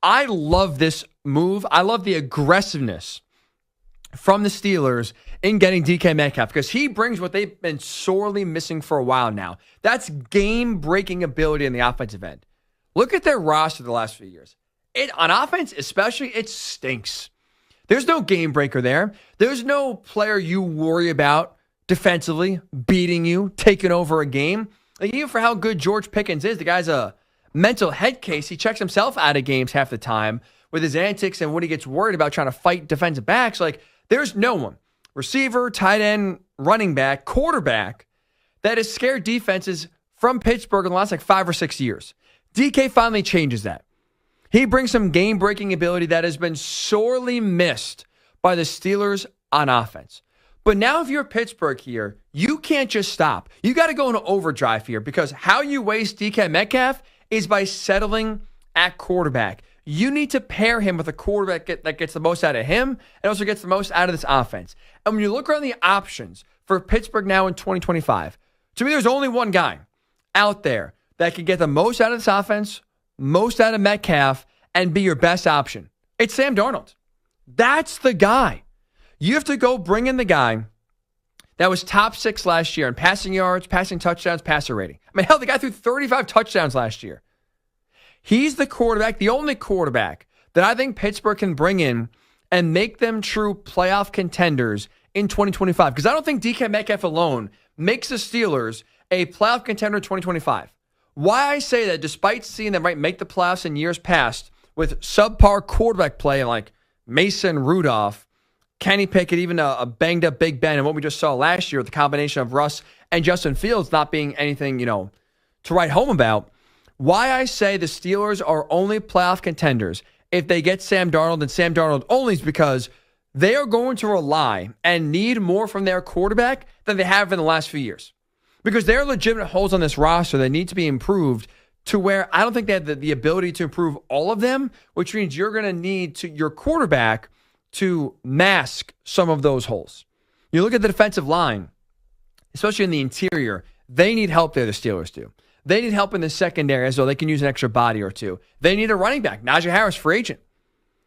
I love this move. I love the aggressiveness from the Steelers in getting DK Metcalf because he brings what they've been sorely missing for a while now. That's game-breaking ability in the offensive end. Look at their roster the last few years. On offense, especially, it stinks. There's no game breaker there. There's no player you worry about defensively beating you, taking over a game. Like, even for how good George Pickens is, the guy's a mental head case. He checks himself out of games half the time with his antics and when he gets worried about trying to fight defensive backs. Like, there's no one, receiver, tight end, running back, quarterback, that has scared defenses from Pittsburgh in the last 5 or 6 years. DK finally changes that. He brings some game-breaking ability that has been sorely missed by the Steelers on offense. But now if you're Pittsburgh here, you can't just stop. You got to go into overdrive here because how you waste DK Metcalf is by settling at quarterback. You need to pair him with a quarterback that gets the most out of him and also gets the most out of this offense. And when you look around the options for Pittsburgh now in 2025, to me there's only one guy out there that can get the most out of this offense, most out of Metcalf, and be your best option. It's Sam Darnold. That's the guy. You have to go bring in the guy that was top 6 last year in passing yards, passing touchdowns, passer rating. I mean, hell, the guy threw 35 touchdowns last year. He's the quarterback, the only quarterback that I think Pittsburgh can bring in and make them true playoff contenders in 2025. Because I don't think DK Metcalf alone makes the Steelers a playoff contender in 2025. Why I say that, despite seeing them make the playoffs in years past with subpar quarterback play like Mason Rudolph, Kenny Pickett, even a banged-up Big Ben, and what we just saw last year with the combination of Russ and Justin Fields not being anything, to write home about, why I say the Steelers are only playoff contenders if they get Sam Darnold and Sam Darnold only is because they are going to rely and need more from their quarterback than they have in the last few years. Because there are legitimate holes on this roster that need to be improved to where I don't think they have the ability to improve all of them, which means you're going to need your quarterback to mask some of those holes. You look at the defensive line, especially in the interior, they need help there, the Steelers do. They need help in the secondary as well. They can use an extra body or two. They need a running back. Najee Harris, free agent.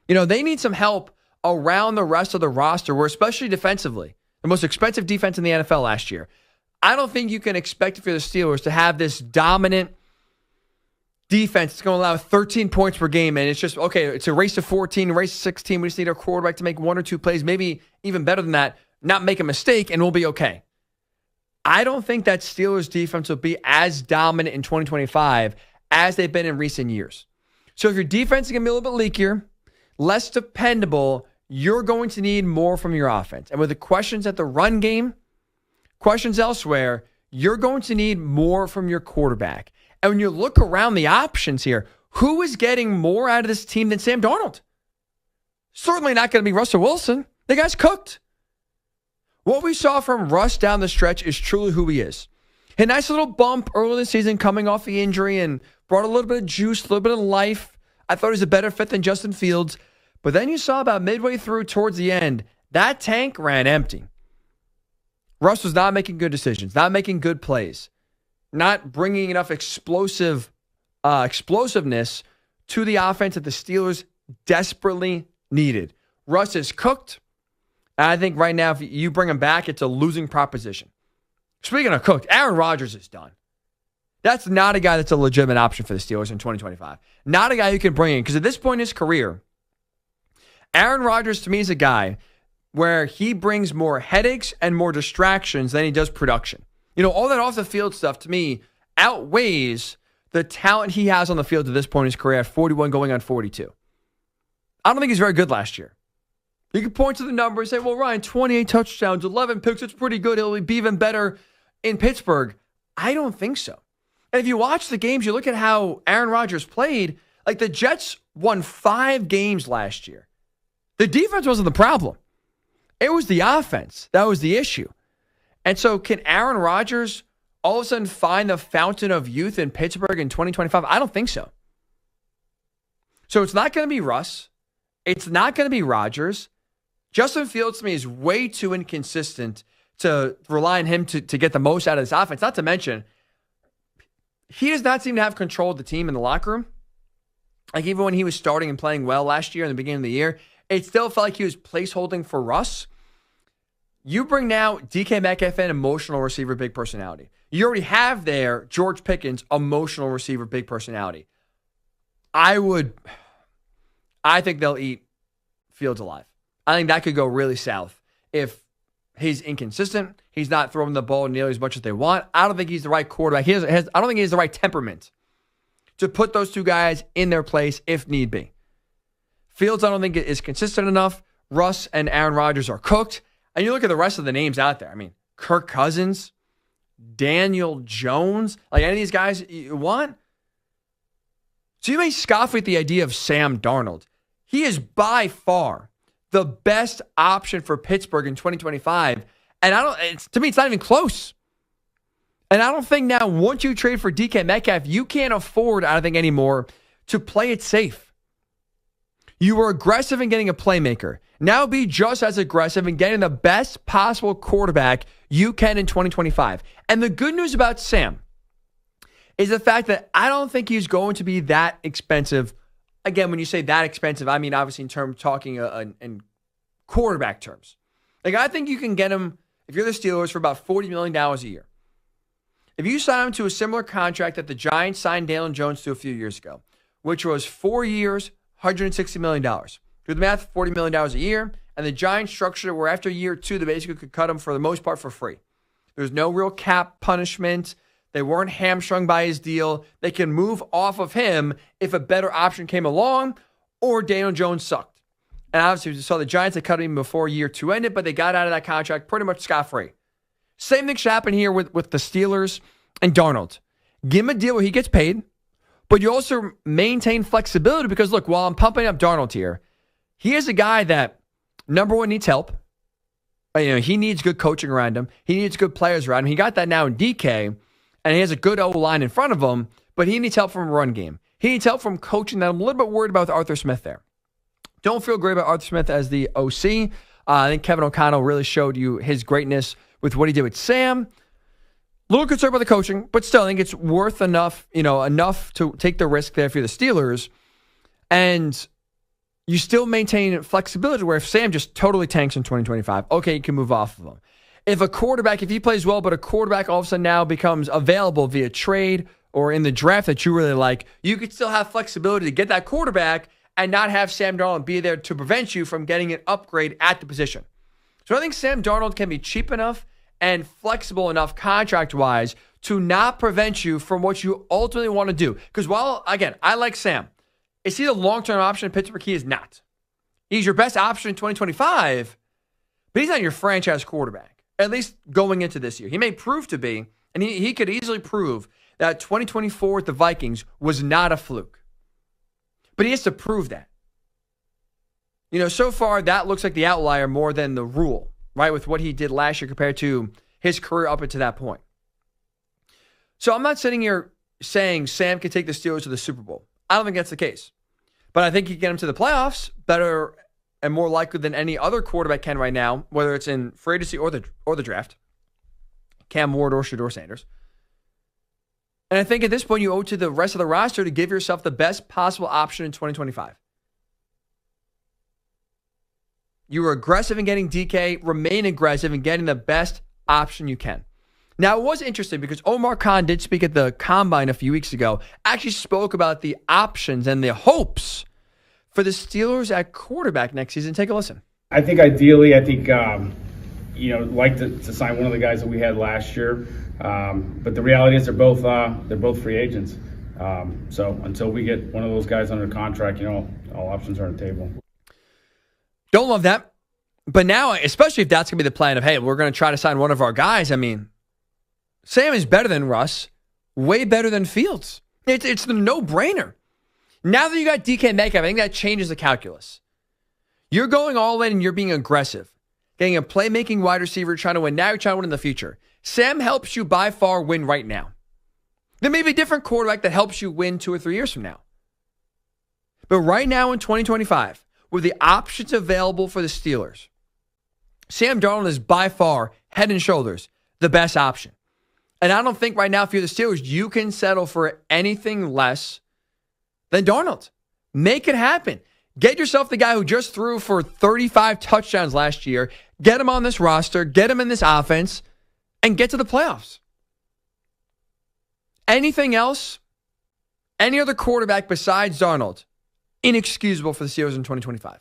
They need some help around the rest of the roster, where especially defensively, the most expensive defense in the NFL last year. I don't think you can expect for the Steelers to have this dominant defense that's going to allow 13 points per game, and it's just, okay, it's a race to 14, race to 16. We just need our quarterback to make 1 or 2 plays, maybe even better than that, not make a mistake, and we'll be okay. I don't think that Steelers defense will be as dominant in 2025 as they've been in recent years. So if your defense is going to be a little bit leakier, less dependable, you're going to need more from your offense. And with the questions at the run game, questions elsewhere, you're going to need more from your quarterback. And when you look around the options here, who is getting more out of this team than Sam Darnold? Certainly not going to be Russell Wilson. The guy's cooked. What we saw from Russ down the stretch is truly who he is. A nice little bump early in the season coming off the injury and brought a little bit of juice, a little bit of life. I thought he was a better fit than Justin Fields. But then you saw about midway through towards the end, that tank ran empty. Russ was not making good decisions, not making good plays, not bringing enough explosiveness to the offense that the Steelers desperately needed. Russ is cooked. And I think right now, if you bring him back, it's a losing proposition. Speaking of cooked, Aaron Rodgers is done. That's not a guy that's a legitimate option for the Steelers in 2025. Not a guy you can bring in, because at this point in his career, Aaron Rodgers to me is a guy where he brings more headaches and more distractions than he does production. All that off the field stuff to me outweighs the talent he has on the field at this point in his career at 41 going on 42. I don't think he's very good last year. You can point to the numbers and say, well, Ryan, 28 touchdowns, 11 picks, it's pretty good. He'll be even better in Pittsburgh. I don't think so. And if you watch the games, you look at how Aaron Rodgers played, like the Jets won 5 games last year. The defense wasn't the problem. It was the offense. That was the issue. And so can Aaron Rodgers all of a sudden find the fountain of youth in Pittsburgh in 2025? I don't think so. So it's not going to be Russ. It's not going to be Rodgers. Justin Fields to me is way too inconsistent to rely on him to get the most out of this offense. Not to mention, he does not seem to have control of the team in the locker room. Like even when he was starting and playing well last year in the beginning of the year, it still felt like he was placeholding for Russ. You bring now DK Metcalf in, emotional receiver, big personality. You already have there George Pickens, emotional receiver, big personality. I think they'll eat Fields alive. I think that could go really south if he's inconsistent. He's not throwing the ball nearly as much as they want. I don't think he's the right quarterback. I don't think he has the right temperament to put those two guys in their place if need be. Fields, I don't think is consistent enough. Russ and Aaron Rodgers are cooked. And you look at the rest of the names out there. I mean, Kirk Cousins, Daniel Jones, like any of these guys you want. So you may scoff at the idea of Sam Darnold. He is by far the best option for Pittsburgh in 2025. And to me, it's not even close. And I don't think now, once you trade for DK Metcalf, you can't afford, I don't think anymore, to play it safe. You were aggressive in getting a playmaker. Now be just as aggressive in getting the best possible quarterback you can in 2025. And the good news about Sam is the fact that I don't think he's going to be that expensive. Again, when you say that expensive, I mean obviously talking in quarterback terms. Like I think you can get him, if you're the Steelers, for about $40 million a year. If you sign him to a similar contract that the Giants signed Daniel Jones to a few years ago, which was 4 years, $160 million. Do the math, $40 million a year. And the Giants structured it where after year 2, they basically could cut him for the most part for free. There's no real cap punishment. They weren't hamstrung by his deal. They can move off of him if a better option came along or Daniel Jones sucked. And obviously, we saw the Giants had cut him before year 2 ended, but they got out of that contract pretty much scot-free. Same thing should happen here with the Steelers and Darnold. Give him a deal where he gets paid, but you also maintain flexibility because, look, while I'm pumping up Darnold here, he is a guy that, number one, needs help. He needs good coaching around him. He needs good players around him. He got that now in DK, and he has a good O-line in front of him, but he needs help from a run game. He needs help from coaching that I'm a little bit worried about with Arthur Smith there. Don't feel great about Arthur Smith as the OC. I think Kevin O'Connell really showed you his greatness with what he did with Sam. A little concerned about the coaching, but still, I think it's worth enough to take the risk there for the Steelers. And you still maintain flexibility where if Sam just totally tanks in 2025, okay, you can move off of him. If he plays well, but a quarterback all of a sudden now becomes available via trade or in the draft that you really like, you could still have flexibility to get that quarterback and not have Sam Darnold be there to prevent you from getting an upgrade at the position. So I think Sam Darnold can be cheap enough and flexible enough contract-wise to not prevent you from what you ultimately want to do. Because while, again, I like Sam, is he the long-term option in Pittsburgh? He is not. He's your best option in 2025, but he's not your franchise quarterback, at least going into this year. He may prove to be, and he could easily prove that 2024 with the Vikings was not a fluke. But he has to prove that. So far, that looks like the outlier more than the rule, right, with what he did last year compared to his career up until that point. So I'm not sitting here saying Sam can take the Steelers to the Super Bowl. I don't think that's the case. But I think he can get them to the playoffs better and more likely than any other quarterback can right now, whether it's in free agency or the draft. Cam Ward or Shedeur Sanders. And I think at this point you owe it to the rest of the roster to give yourself the best possible option in 2025. You were aggressive in getting DK. Remain aggressive in getting the best option you can. Now, it was interesting because Omar Khan did speak at the Combine a few weeks ago, actually spoke about the options and the hopes for the Steelers at quarterback next season. Take a listen. I think ideally, like to sign one of the guys that we had last year. But the reality is they're both free agents. So until we get one of those guys under contract, all options are on the table. Don't love that. But now, especially if that's going to be the plan of, hey, we're going to try to sign one of our guys. I mean, Sam is better than Russ, way better than Fields. It's the no-brainer. Now that you got DK Metcalf, I think that changes the calculus. You're going all in and you're being aggressive. Getting a playmaking wide receiver, trying to win now, you're trying to win in the future. Sam helps you by far win right now. There may be a different quarterback that helps you win 2 or 3 years from now. But right now in 2025, with the options available for the Steelers, Sam Darnold is by far, head and shoulders, the best option. And I don't think right now, if you're the Steelers, you can settle for anything less than Darnold. Make it happen. Get yourself the guy who just threw for 35 touchdowns last year. Get him on this roster. Get him in this offense. And get to the playoffs. Anything else? Any other quarterback besides Darnold? Inexcusable for the Steelers in 2025.